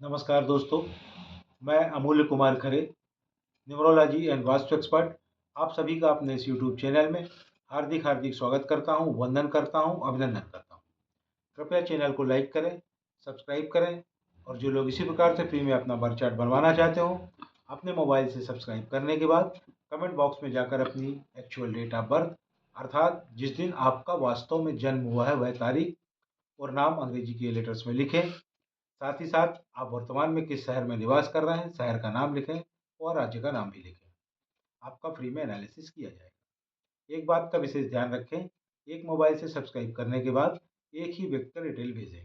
नमस्कार दोस्तों, मैं अमूल्य Kumar Khare, numerology and vastu expert. आप सभी का अपने इस यूट्यूब चैनल में हार्दिक हार्दिक स्वागत करता हूं, वंदन करता हूं, अभिनंदन करता हूं। कृपया चैनल को लाइक करें, सब्सक्राइब करें और जो लोग इसी प्रकार से फ्री में अपना बर्थ चार्ट बनवाना चाहते हो, अपने मोबाइल से सब्सक्राइब करने के बाद कमेंट बॉक्स में जाकर अपनी एक्चुअल डेट ऑफ बर्थ अर्थात जिस दिन आपका वास्तव में जन्म हुआ है वह तारीख और नाम अंग्रेजी के लेटर्स में लिखें। साथ ही साथ आप वर्तमान में किस शहर में निवास कर रहे हैं, शहर का नाम लिखें और राज्य का नाम भी लिखें। आपका फ्री में एनालिसिस किया जाएगा। एक बात का विशेष ध्यान रखें, एक मोबाइल से सब्सक्राइब करने के बाद एक ही व्यक्ति का डिटेल भेजें।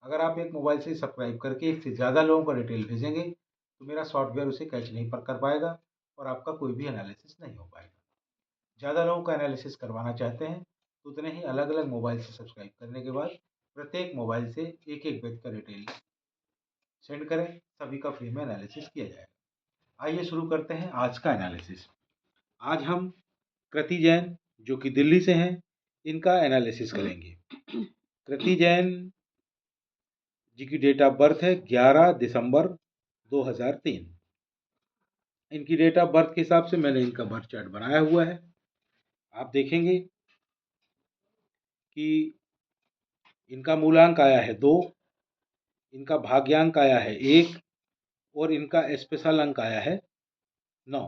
अगर आप एक मोबाइल से सब्सक्राइब करके एक से ज़्यादा लोगों का डिटेल भेजेंगे तो मेरा सॉफ्टवेयर उसे कैच नहीं कर पाएगा और आपका कोई भी एनालिसिस नहीं हो पाएगा। ज़्यादा लोगों का एनालिसिस करवाना चाहते हैं तो उतने ही अलग अलग मोबाइल से सब्सक्राइब करने के बाद प्रत्येक मोबाइल से एक एक व्यक्ति का डिटेल सेंड करें, सभी का फ्री में एनालिसिस किया जाएगा। आइए शुरू करते हैं आज का एनालिसिस। आज हम कृति जैन जो कि दिल्ली से हैं, इनका एनालिसिस करेंगे। कृति जैन जी की डेट ऑफ बर्थ है 11 दिसंबर 2003। इनकी डेट ऑफ बर्थ के हिसाब से मैंने इनका बर्थ चार्ट बनाया हुआ है। आप देखेंगे कि इनका मूलांक आया है 2, इनका भाग्यांक आया है 1 और इनका स्पेशल अंक आया है 9।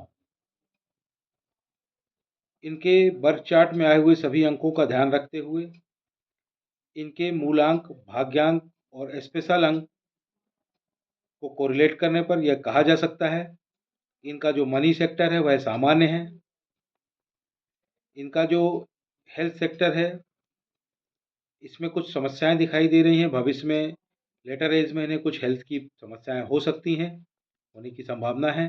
इनके बर्थ चार्ट में आए हुए सभी अंकों का ध्यान रखते हुए इनके मूलांक, भाग्यांक और स्पेशल अंक को कोरिलेट करने पर यह कहा जा सकता है इनका जो मनी सेक्टर है वह सामान्य है। इनका जो हेल्थ सेक्टर है इसमें कुछ समस्याएं दिखाई दे रही हैं। भविष्य में लेटर एज में इन्हें कुछ हेल्थ की समस्याएं हो सकती हैं, होने की संभावना है।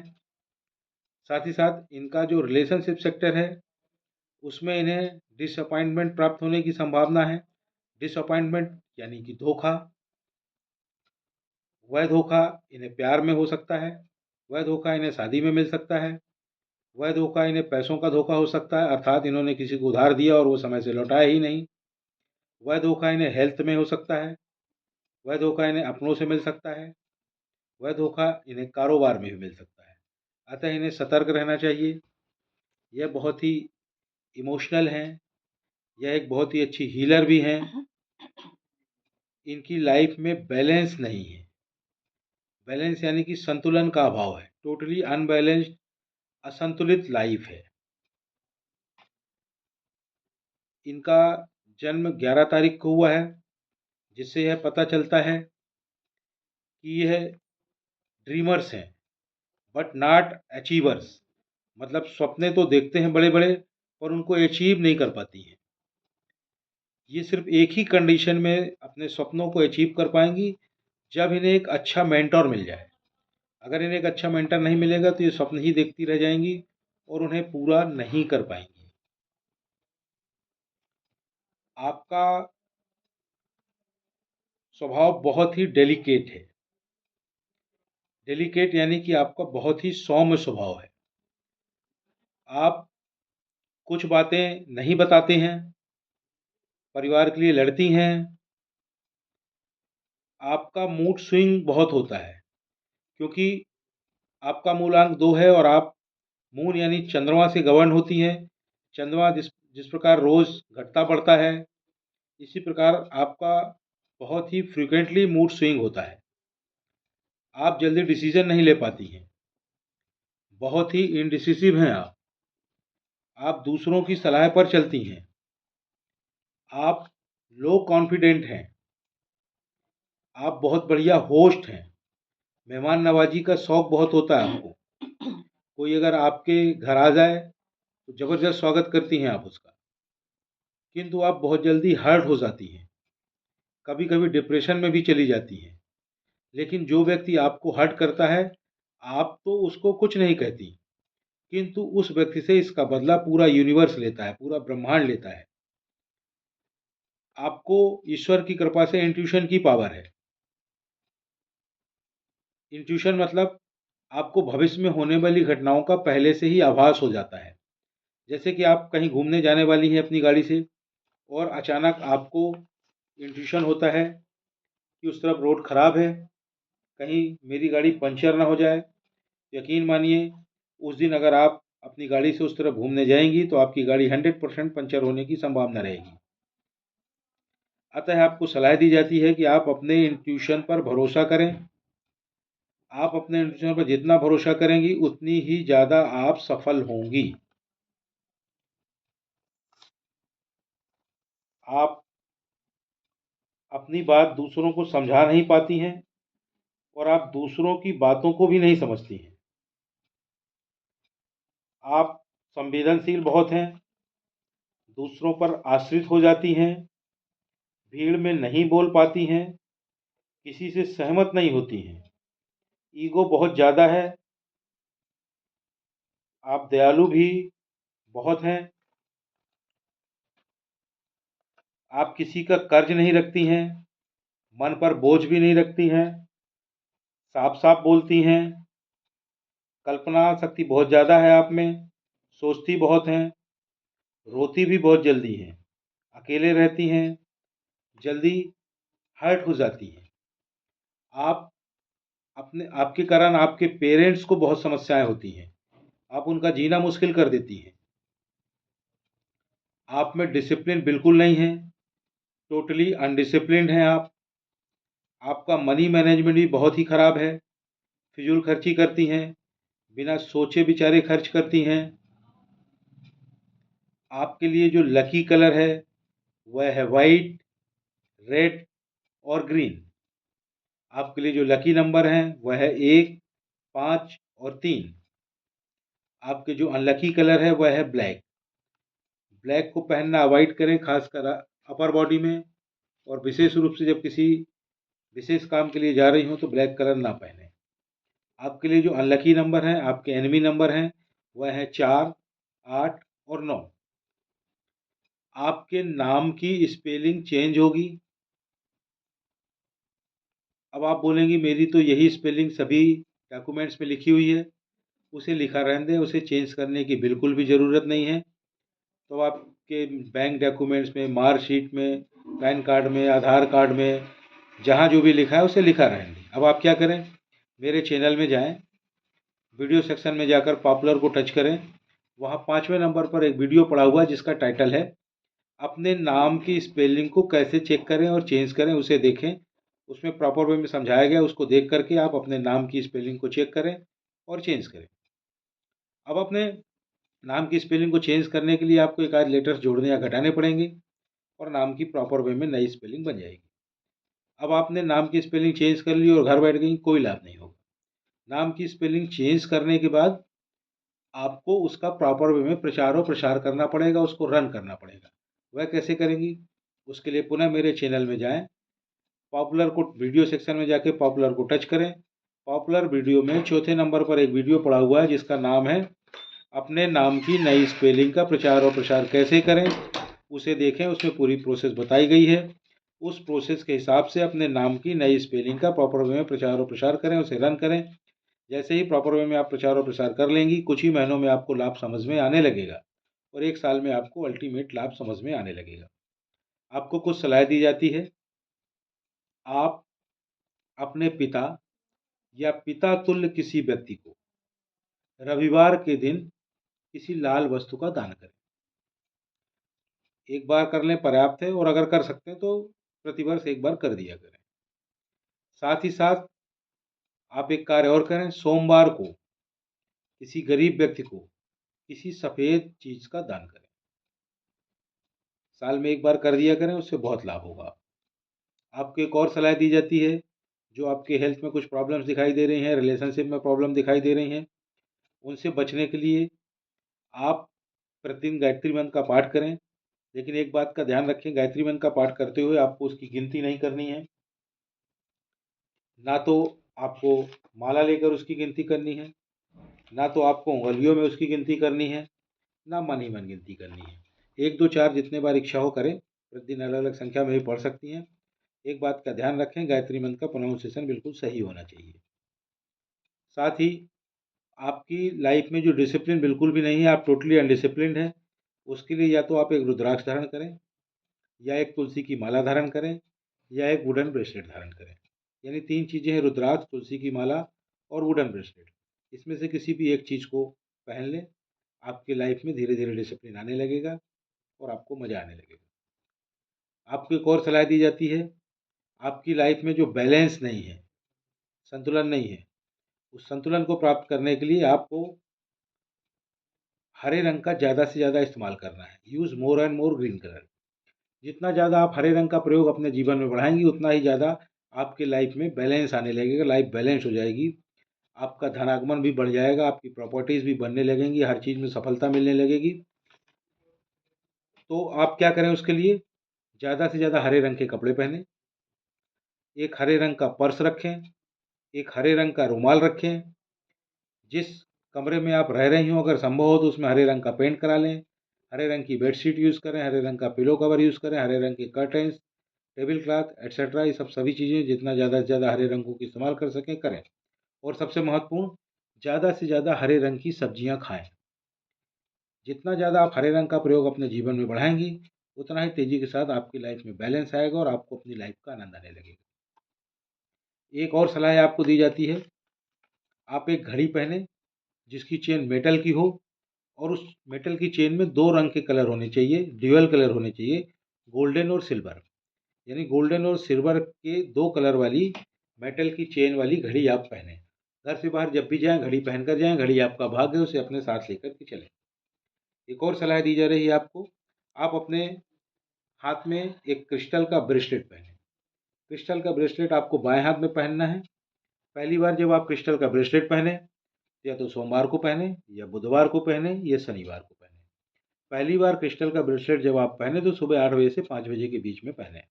साथ ही साथ इनका जो रिलेशनशिप सेक्टर है उसमें इन्हें डिसअपॉइंटमेंट प्राप्त होने की संभावना है। डिसअपॉइंटमेंट यानी कि धोखा। वह धोखा इन्हें प्यार में हो सकता है, वह धोखा इन्हें शादी में मिल सकता है, वह धोखा इन्हें पैसों का धोखा हो सकता है अर्थात इन्होंने किसी को उधार दिया और वो समय से लौटाया ही नहीं। वह धोखा इन्हें हेल्थ में हो सकता है, वह धोखा इन्हें अपनों से मिल सकता है, वह धोखा इन्हें कारोबार में भी मिल सकता है। अतः इन्हें सतर्क रहना चाहिए। यह बहुत ही इमोशनल हैं, यह एक बहुत ही अच्छी हीलर भी हैं। इनकी लाइफ में बैलेंस नहीं है। बैलेंस यानी कि संतुलन का अभाव है। टोटली अनबैलेंस्ड, असंतुलित लाइफ है। इनका जन्म 11 तारीख को हुआ है, जिससे यह पता चलता है कि यह ड्रीमर्स हैं बट नॉट अचीवर्स। मतलब सपने तो देखते हैं बड़े बड़े पर उनको अचीव नहीं कर पाती हैं। ये सिर्फ एक ही कंडीशन में अपने सपनों को अचीव कर पाएंगी जब इन्हें एक अच्छा मेंटोर मिल जाए। अगर इन्हें एक अच्छा मेंटर नहीं मिलेगा तो ये स्वप्न ही देखती रह जाएंगी और उन्हें पूरा नहीं कर पाएंगी। आपका स्वभाव बहुत ही डेलिकेट है। डेलिकेट यानी कि आपका बहुत ही सौम्य स्वभाव है। आप कुछ बातें नहीं बताते हैं, परिवार के लिए लड़ती हैं। आपका मूड स्विंग बहुत होता है क्योंकि आपका मूलांक 2 है और आप मून यानी चंद्रमा से गवर्न होती हैं। चंद्रमा जिस जिस प्रकार रोज घटता बढ़ता है, इसी प्रकार आपका बहुत ही फ्रीक्वेंटली मूड स्विंग होता है। आप जल्दी डिसीजन नहीं ले पाती हैं, बहुत ही इनडिसिसिव हैं आप दूसरों की सलाह पर चलती हैं। आप लो कॉन्फिडेंट हैं। आप बहुत बढ़िया होस्ट हैं। मेहमान नवाजी का शौक बहुत होता है आपको। कोई अगर आपके घर आ जाए तो ज़बरदस्त स्वागत करती हैं आप उसका। किंतु आप बहुत जल्दी हर्ट हो जाती हैं, कभी कभी डिप्रेशन में भी चली जाती हैं। लेकिन जो व्यक्ति आपको हर्ट करता है आप तो उसको कुछ नहीं कहती, किंतु उस व्यक्ति से इसका बदला पूरा यूनिवर्स लेता है, पूरा ब्रह्मांड लेता है। आपको ईश्वर की कृपा से इंट्यूशन की पावर है। इंट्यूशन मतलब आपको भविष्य में होने वाली घटनाओं का पहले से ही आभास हो जाता है। जैसे कि आप कहीं घूमने जाने वाली हैं अपनी गाड़ी से और अचानक आपको इंट्यूशन होता है कि उस तरफ रोड खराब है कहीं मेरी गाड़ी पंचर ना हो जाए। यकीन मानिए, उस दिन अगर आप अपनी गाड़ी से उस तरफ घूमने जाएंगी तो आपकी गाड़ी 100% पंचर होने की संभावना रहेगी। अतः आपको सलाह दी जाती है कि आप अपने इंट्यूशन पर भरोसा करें। आप अपने इंट्यूशन पर जितना भरोसा करेंगी उतनी ही ज़्यादा आप सफल होंगी। आप अपनी बात दूसरों को समझा नहीं पाती हैं और आप दूसरों की बातों को भी नहीं समझती हैं। आप संवेदनशील बहुत हैं, दूसरों पर आश्रित हो जाती हैं, भीड़ में नहीं बोल पाती हैं, किसी से सहमत नहीं होती हैं, ईगो बहुत ज़्यादा है। आप दयालु भी बहुत हैं। आप किसी का कर्ज नहीं रखती हैं, मन पर बोझ भी नहीं रखती हैं, साफ साफ बोलती हैं, कल्पना शक्ति बहुत ज़्यादा है आप में, सोचती बहुत हैं, रोती भी बहुत जल्दी हैं, अकेले रहती हैं, जल्दी हर्ट हो जाती हैं। आप आपके कारण आपके पेरेंट्स को बहुत समस्याएं होती हैं, आप उनका जीना मुश्किल कर देती हैं। आप में डिसिप्लिन बिल्कुल नहीं है, टोटली अनडिसिप्लिन्ड हैं आप। आपका मनी मैनेजमेंट भी बहुत ही ख़राब है, फिजूल खर्ची करती हैं, बिना सोचे विचारे खर्च करती हैं। आपके लिए जो लकी कलर है वह है वाइट, रेड और ग्रीन। आपके लिए जो लकी नंबर हैं वह है 1, 5 और 3। आपके जो अनलकी कलर है वह है ब्लैक। ब्लैक को पहनना अवॉइड करें, खासकर अपर बॉडी में, और विशेष रूप से जब किसी विशेष काम के लिए जा रही हूँ तो ब्लैक कलर ना पहने। आपके लिए जो अनलकी नंबर हैं, आपके एनिमी नंबर हैं, वह है 4, 8 और 9। आपके नाम की स्पेलिंग चेंज होगी। अब आप बोलेंगी मेरी तो यही स्पेलिंग सभी डॉक्यूमेंट्स में लिखी हुई है, उसे लिखा रहने दें, उसे चेंज करने की बिल्कुल भी ज़रूरत नहीं है। तो आपके बैंक डॉक्यूमेंट्स में, मार्कशीट में, पैन कार्ड में, आधार कार्ड में, जहाँ जो भी लिखा है उसे लिखा रहने दें। अब आप क्या करें, मेरे चैनल में जाएं, वीडियो सेक्शन में जाकर पॉपुलर को टच करें। वहाँ 5वें नंबर पर एक वीडियो पड़ा हुआ है जिसका टाइटल है अपने नाम की स्पेलिंग को कैसे चेक करें और चेंज करें, उसे देखें। उसमें प्रॉपर वे में समझाया गया, उसको देख करके आप अपने नाम की स्पेलिंग को चेक करें और चेंज करें। अब अपने नाम की स्पेलिंग को चेंज करने के लिए आपको एक आध लेटर्स जोड़ने या घटाने पड़ेंगे और नाम की प्रॉपर वे में नई स्पेलिंग बन जाएगी। अब आपने नाम की स्पेलिंग चेंज कर ली और घर बैठ गई, कोई लाभ नहीं होगा। नाम की स्पेलिंग चेंज करने के बाद आपको उसका प्रॉपर वे में प्रचार और प्रसार करना पड़ेगा, उसको रन करना पड़ेगा। वह कैसे करेंगी, उसके लिए पुनः मेरे चैनल में जाएं, पॉपुलर को वीडियो सेक्शन में जाके पॉपुलर को टच करें। पॉपुलर वीडियो में चौथे नंबर पर एक वीडियो पड़ा हुआ है जिसका नाम है अपने नाम की नई स्पेलिंग का प्रचार और प्रसार कैसे करें, उसे देखें। उसमें पूरी प्रोसेस बताई गई है। उस प्रोसेस के हिसाब से अपने नाम की नई स्पेलिंग का प्रॉपर वे में प्रचार और प्रसार करें, उसे रन करें। जैसे ही प्रॉपर वे में आप प्रचार और प्रसार कर लेंगी, कुछ ही महीनों में आपको लाभ समझ में आने लगेगा और 1 साल में आपको अल्टीमेट लाभ समझ में आने लगेगा। आपको कुछ सलाह दी जाती है, आप अपने पिता या पिता तुल्य किसी व्यक्ति को रविवार के दिन किसी लाल वस्तु का दान करें। एक बार कर लें पर्याप्त है, और अगर कर सकते हैं तो प्रतिवर्ष एक बार कर दिया करें। साथ ही साथ आप एक कार्य और करें, सोमवार को किसी गरीब व्यक्ति को किसी सफ़ेद चीज़ का दान करें। साल में एक बार कर दिया करें, उससे बहुत लाभ होगा। आपको एक और सलाह दी जाती है, जो आपके हेल्थ में कुछ प्रॉब्लम्स दिखाई दे रही हैं, रिलेशनशिप में प्रॉब्लम दिखाई दे रही हैं, उनसे बचने के लिए आप प्रतिदिन गायत्री मंत्र का पाठ करें। लेकिन एक बात का ध्यान रखें, गायत्री मंत्र का पाठ करते हुए आपको उसकी गिनती नहीं करनी है। ना तो आपको माला लेकर उसकी गिनती करनी है, ना तो आपको उंगलियों में उसकी गिनती करनी है, ना मन ही मन गिनती करनी है। 1, 2, 4 जितने बार इच्छा हो करें, प्रतिदिन अलग अलग संख्या में भी पढ़ सकती हैं। एक बात का ध्यान रखें, गायत्री मंत्र का प्रोनाउंसिएशन बिल्कुल सही होना चाहिए। साथ ही आपकी लाइफ में जो डिसिप्लिन बिल्कुल भी नहीं है, आप टोटली अनडिसिप्लिन्ड हैं, उसके लिए या तो आप एक रुद्राक्ष धारण करें, या एक तुलसी की माला धारण करें, या एक वुडन ब्रेसलेट धारण करें। यानी 3 चीज़ें हैं, रुद्राक्ष, तुलसी की माला और वुडन ब्रेसलेट। इसमें से किसी भी एक चीज़ को पहन लें, आपकी लाइफ में धीरे-धीरे डिसिप्लिन आने लगेगा और आपको मज़ा आने लगेगा। आपको एक और सलाह दी जाती है, आपकी लाइफ में जो बैलेंस नहीं है, संतुलन नहीं है, उस संतुलन को प्राप्त करने के लिए आपको हरे रंग का ज़्यादा से ज़्यादा इस्तेमाल करना है। Use more and more green colour. जितना ज़्यादा आप हरे रंग का प्रयोग अपने जीवन में बढ़ाएँगी, उतना ही ज़्यादा आपकी लाइफ में बैलेंस आने लगेगा, लाइफ बैलेंस हो जाएगी। आपका धनागमन भी बढ़ जाएगा, आपकी प्रॉपर्टीज़ भी बनने लगेंगी, हर चीज़ में सफलता मिलने लगेगी। तो आप क्या करें उसके लिए? ज़्यादा से ज़्यादा हरे रंग के कपड़े पहनें, एक हरे रंग का पर्स रखें, एक हरे रंग का रुमाल रखें। जिस कमरे में आप रह रही हों, अगर संभव हो तो उसमें हरे रंग का पेंट करा लें। हरे रंग की बेडशीट यूज़ करें, हरे रंग का पिलो कवर यूज़ करें, हरे रंग के कर्टेन्स, टेबल क्लॉथ एटसेट्रा, ये सब सभी चीज़ें जितना ज़्यादा से ज़्यादा हरे रंगों की इस्तेमाल कर सकें करें। और सबसे महत्वपूर्ण, ज़्यादा से ज़्यादा हरे रंग की सब्जियां खाएं। जितना ज़्यादा आप हरे रंग का प्रयोग अपने जीवन में बढ़ाएंगी, उतना ही तेज़ी के साथ आपकी लाइफ में बैलेंस आएगा और आपको अपनी लाइफ का आनंद आने लगेगा। एक और सलाह आपको दी जाती है, आप एक घड़ी पहने जिसकी चेन मेटल की हो और उस मेटल की चेन में 2 रंग के कलर होने चाहिए, ड्यूअल कलर होने चाहिए, गोल्डन और सिल्वर। यानी गोल्डन और सिल्वर के 2 कलर वाली मेटल की चेन वाली घड़ी आप पहने। घर से बाहर जब भी जाएँ घड़ी पहन कर जाएँ, घड़ी आपका भाग्य है, उसे अपने साथ लेकर के चलें। एक और सलाह दी जा रही है आपको, आप अपने हाथ में एक क्रिस्टल का ब्रेसलेट पहनें। क्रिस्टल का ब्रेसलेट आपको बाएँ हाथ में पहनना है। पहली बार जब आप क्रिस्टल का ब्रेसलेट पहने, या तो सोमवार को पहने, या बुधवार को पहने, या शनिवार को पहने। पहली बार क्रिस्टल का ब्रेसलेट जब आप पहने तो सुबह 8 बजे से 5 बजे के बीच में पहने।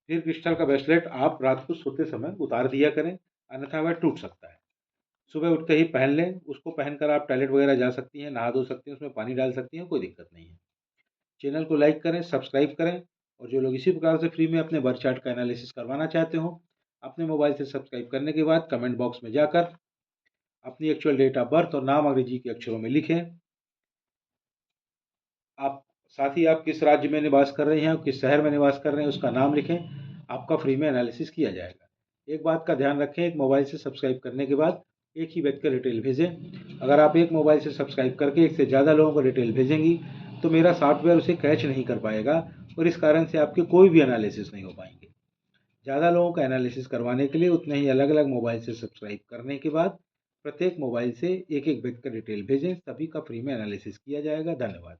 फिर क्रिस्टल का ब्रेसलेट आप रात को सोते समय उतार दिया करें, अन्यथा वह टूट सकता है। सुबह उठते ही पहन लें, उसको पहनकर आप टॉयलेट वगैरह जा सकती हैं, नहा धो सकती हैं, उसमें पानी डाल सकती हैं, कोई दिक्कत नहीं है। चैनल को लाइक करें, सब्सक्राइब करें, और जो लोग इसी प्रकार से फ्री में अपने बर्थ चार्ट का एनालिसिस करवाना चाहते हो, अपने मोबाइल से सब्सक्राइब करने के बाद कमेंट बॉक्स में जाकर अपनी एक्चुअल डेट ऑफ बर्थ और नाम अंग्रेजी के अक्षरों में लिखें। आप साथ ही आप किस राज्य में निवास कर रहे हैं और किस शहर में निवास कर रहे हैं उसका नाम लिखें, आपका फ्री में एनालिसिस किया जाएगा। एक बात का ध्यान रखें, एक मोबाइल से सब्सक्राइब करने के बाद एक ही व्यक्ति का डिटेल भेजें। अगर आप एक मोबाइल से सब्सक्राइब करके एक से ज़्यादा लोगों को डिटेल भेजेंगी तो मेरा सॉफ्टवेयर उसे कैच नहीं कर पाएगा और इस कारण से आपके कोई भी एनालिसिस नहीं हो पाएंगे। ज़्यादा लोगों का एनालिसिस करवाने के लिए उतने ही अलग अलग मोबाइल से सब्सक्राइब करने के बाद प्रत्येक मोबाइल से एक एक व्यक्ति का डिटेल भेजें, सभी का फ्री में एनालिसिस किया जाएगा। धन्यवाद।